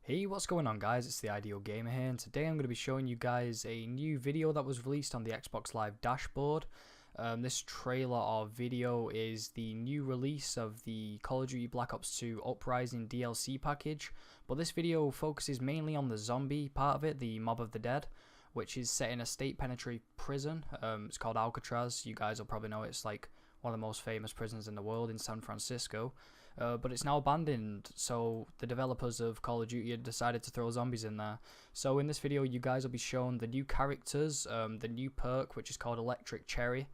Hey, what's going on guys, it's TheIdealGamerr here, and today I'm going to be showing you guys a new video that was released on the Xbox Live dashboard. This trailer or video is the new release of the Call of Duty Black Ops 2 Uprising DLC package, but this video focuses mainly on the zombie part of it, the Mob of the Dead, which is set in a state penitentiary prison. It's called Alcatraz. You guys will probably know it's like one of the most famous prisons in the world in San Francisco. But it's now abandoned, so the developers of Call of Duty had decided to throw zombies in there. So in this video you guys will be shown the new characters, the new perk which is called Electro Cherry,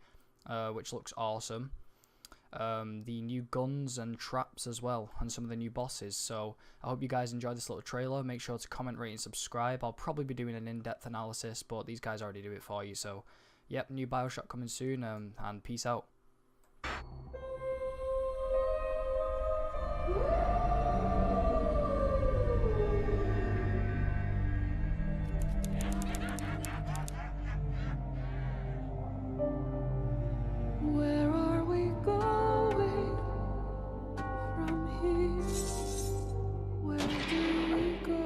which looks awesome, the new guns and traps as well, and some of the new bosses. So I hope you guys enjoyed this little trailer. Make sure to comment, rate and subscribe. I'll probably be doing an in-depth analysis, but these guys already do it for you. So yep, new Bioshock coming soon, and peace out. Where are we going from here? Where do we go?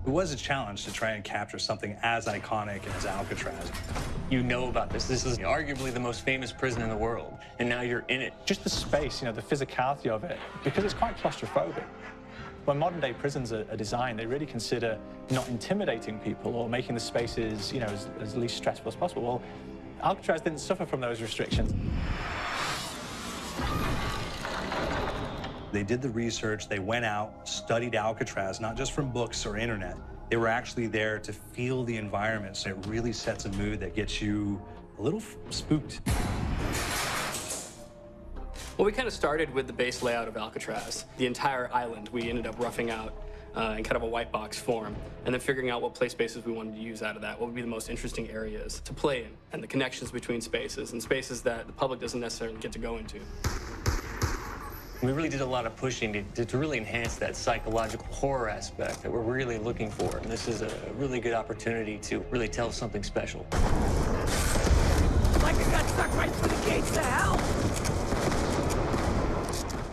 It was a challenge to try and capture something as iconic as Alcatraz. You know about this. This is arguably the most famous prison in the world, and now you're in it. Just the space, the physicality of it, because it's quite claustrophobic. When modern-day prisons are designed, they really consider not intimidating people or making the spaces, as least stressful as possible. Well, Alcatraz didn't suffer from those restrictions. They did the research, they went out, studied Alcatraz, not just from books or internet. They were actually there to feel the environment, so it really sets a mood that gets you a little spooked. Well, we kind of started with the base layout of Alcatraz. The entire island we ended up roughing out in kind of a white box form, and then figuring out what play spaces we wanted to use out of that, what would be the most interesting areas to play in, and the connections between spaces, and spaces that the public doesn't necessarily get to go into. We really did a lot of pushing to really enhance that psychological horror aspect that we're really looking for. And this is a really good opportunity to really tell something special. Like I got stuck right through the gates to hell!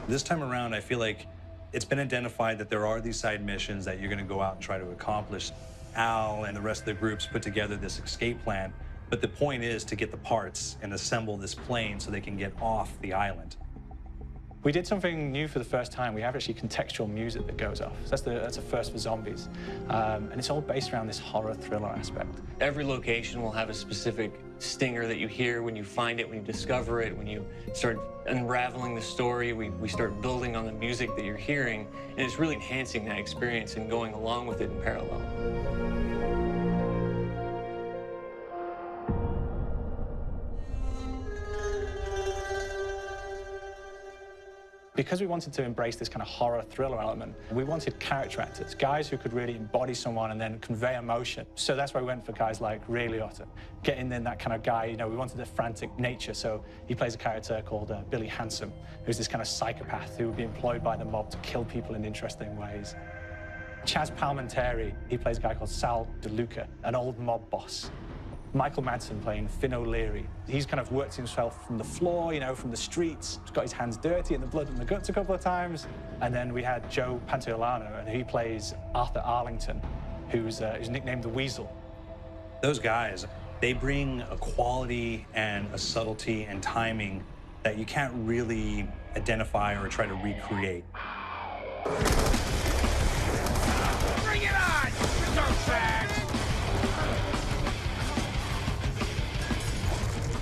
This time around, I feel like it's been identified that there are these side missions that you're going to go out and try to accomplish. Al and the rest of the groups put together this escape plan, but the point is to get the parts and assemble this plane so they can get off the island. We did something new for the first time. We have actually contextual music that goes off. That's a first for zombies. And it's all based around this horror thriller aspect. Every location will have a specific stinger that you hear when you find it, when you discover it, when you start unraveling the story. We start building on the music that you're hearing, and it's really enhancing that experience and going along with it in parallel. Because we wanted to embrace this kind of horror thriller element, we wanted character actors, guys who could really embody someone and then convey emotion. So that's why we went for guys like Ray Liotta, getting in that kind of guy. We wanted a frantic nature, so he plays a character called Billy Handsome, who's this kind of psychopath who would be employed by the mob to kill people in interesting ways. Chaz Palminteri, he plays a guy called Sal DeLuca, an old mob boss. Michael Madsen playing Finn O'Leary. He's kind of worked himself from the floor, from the streets. He's got his hands dirty in the blood and the guts a couple of times. And then we had Joe Pantoliano, and he plays Arthur Arlington, who's nicknamed the Weasel. Those guys, they bring a quality and a subtlety and timing that you can't really identify or try to recreate. Bring it on! Dirtbags!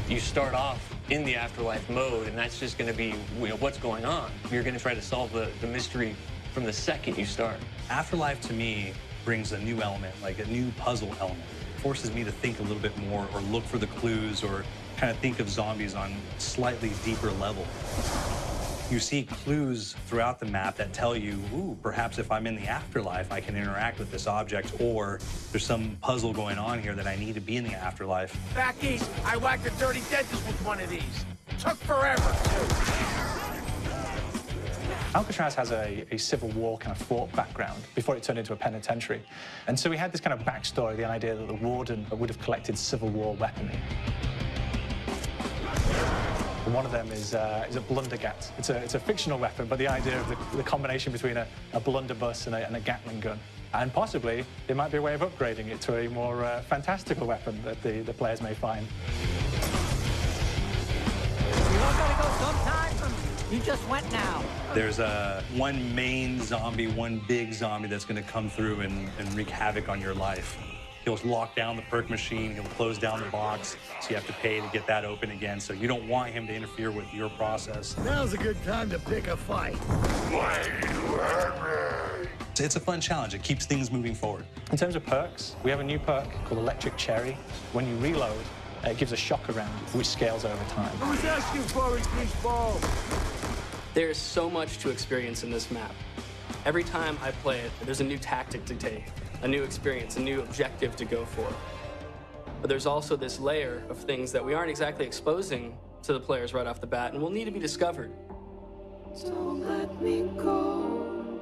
You start off in the afterlife mode, and that's just going to be what's going on. You're going to try to solve the mystery from the second you start. Afterlife, to me, brings a new element, like a new puzzle element. It forces me to think a little bit more or look for the clues or kind of think of zombies on a slightly deeper level. You see clues throughout the map that tell you, ooh, perhaps if I'm in the afterlife, I can interact with this object, or there's some puzzle going on here that I need to be in the afterlife. Back east, I whacked a dirty dentist with one of these. Took forever, too. Alcatraz has a Civil War kind of fort background before it turned into a penitentiary. And so we had this kind of backstory, the idea that the warden would have collected Civil War weaponry. And one of them is a blundergat. It's a fictional weapon, but the idea of the combination between a blunderbuss and a Gatling gun. And possibly, there might be a way of upgrading it to a more fantastical weapon that the players may find. You all gotta go sometime. You just went now. There's one main zombie, one big zombie that's going to come through and wreak havoc on your life. He'll lock down the perk machine, he'll close down the box, so you have to pay to get that open again. So you don't want him to interfere with your process. Now's a good time to pick a fight. It's a fun challenge. It keeps things moving forward. In terms of perks, we have a new perk called Electro Cherry. When you reload, it gives a shock around, which scales over time. Who's asking for it, greaseball? There's so much to experience in this map. Every time I play it, there's a new tactic to take, a new experience, a new objective to go for. But there's also this layer of things that we aren't exactly exposing to the players right off the bat and will need to be discovered. Don't let me go.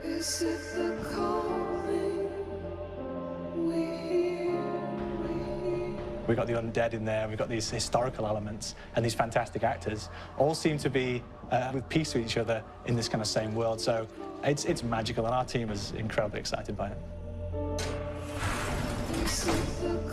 Is it the calling we hear? We've got the undead in there, we've got these historical elements, and these fantastic actors all seem to be with peace with each other in this kind of same world. So it's magical, and our team is incredibly excited by it. Is it the